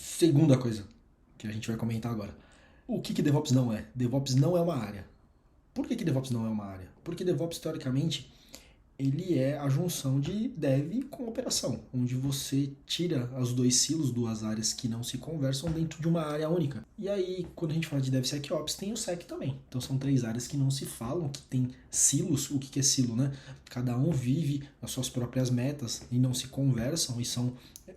Segunda coisa que a gente vai comentar agora. O que DevOps não é? DevOps não é uma área. Por que DevOps não é uma área? Porque DevOps, teoricamente, ele é a junção de dev com operação, onde você tira os dois silos, duas áreas que não se conversam dentro de uma área única. E aí, quando a gente fala de DevSecOps, tem o Sec também. Então são três áreas que não se falam, que tem silos. O que é silo, né? Cada um vive as suas próprias metas e não se conversam e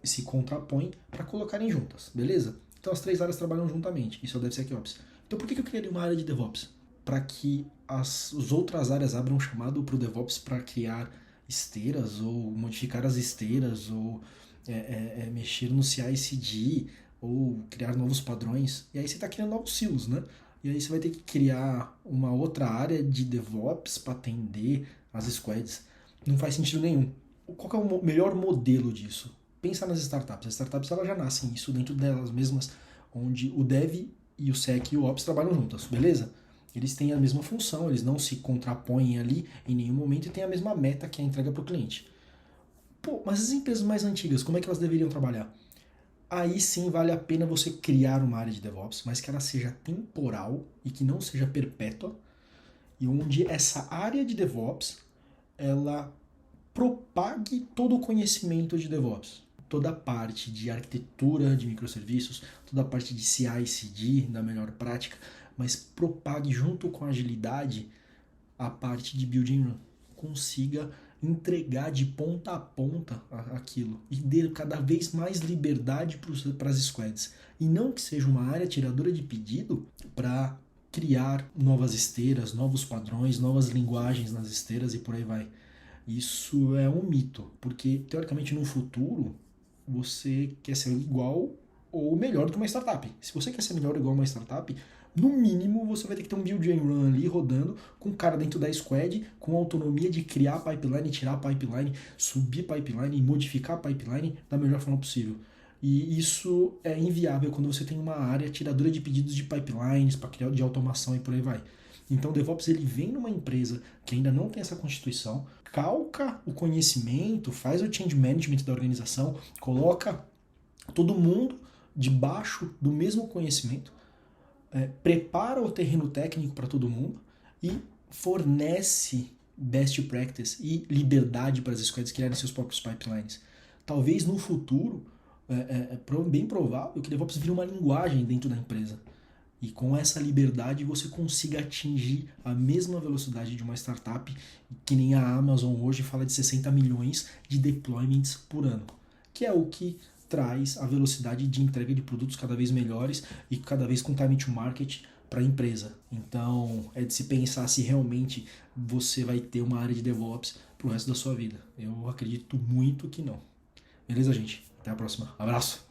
se contrapõem para colocarem juntas, beleza? Então as três áreas trabalham juntamente. Isso é o DevSecOps. Então por que eu criaria uma área de DevOps? Para que as outras áreas abram um chamado para o DevOps para criar esteiras ou modificar as esteiras ou mexer no CI/CD ou criar novos padrões. E aí você está criando novos silos, né? E aí você vai ter que criar uma outra área de DevOps para atender as squads. Não faz sentido nenhum. Qual é o melhor modelo disso? Pensa nas startups. As startups elas já nascem isso dentro delas mesmas, onde o Dev e o Sec e o Ops trabalham juntas, beleza? Eles têm a mesma função, eles não se contrapõem ali em nenhum momento e têm a mesma meta que é a entrega para o cliente. Pô, mas as empresas mais antigas, como é que elas deveriam trabalhar? Aí sim vale a pena você criar uma área de DevOps, mas que ela seja temporal e que não seja perpétua, e onde essa área de DevOps ela propague todo o conhecimento de DevOps. Toda a parte de arquitetura de microserviços, toda a parte de CI/CD, da melhor prática, mas propague junto com a agilidade a parte de build and run. Consiga entregar de ponta a ponta aquilo e dê cada vez mais liberdade para as squads. E não que seja uma área tiradora de pedido para criar novas esteiras, novos padrões, novas linguagens nas esteiras e por aí vai. Isso é um mito, porque teoricamente no futuro você quer ser igual ou melhor do que uma startup. Se você quer ser melhor ou igual a uma startup, no mínimo você vai ter que ter um build and run ali rodando, com o cara dentro da squad, com autonomia de criar pipeline, tirar pipeline, subir pipeline e modificar pipeline da melhor forma possível. E isso é inviável quando você tem uma área tiradora de pedidos de pipelines, para criar de automação e por aí vai. Então o DevOps ele vem numa empresa que ainda não tem essa constituição, calca o conhecimento, faz o change management da organização, coloca todo mundo debaixo do mesmo conhecimento, prepara o terreno técnico para todo mundo e fornece best practice e liberdade para as squads criarem seus próprios pipelines. Talvez no futuro, bem provável que o DevOps vire uma linguagem dentro da empresa. E com essa liberdade você consiga atingir a mesma velocidade de uma startup, que nem a Amazon hoje fala de 60 milhões de deployments por ano, que é o que traz a velocidade de entrega de produtos cada vez melhores e cada vez com time to market para a empresa. Então é de se pensar se realmente você vai ter uma área de DevOps para o resto da sua vida. Eu acredito muito que não. Beleza, gente? Até a próxima. Abraço!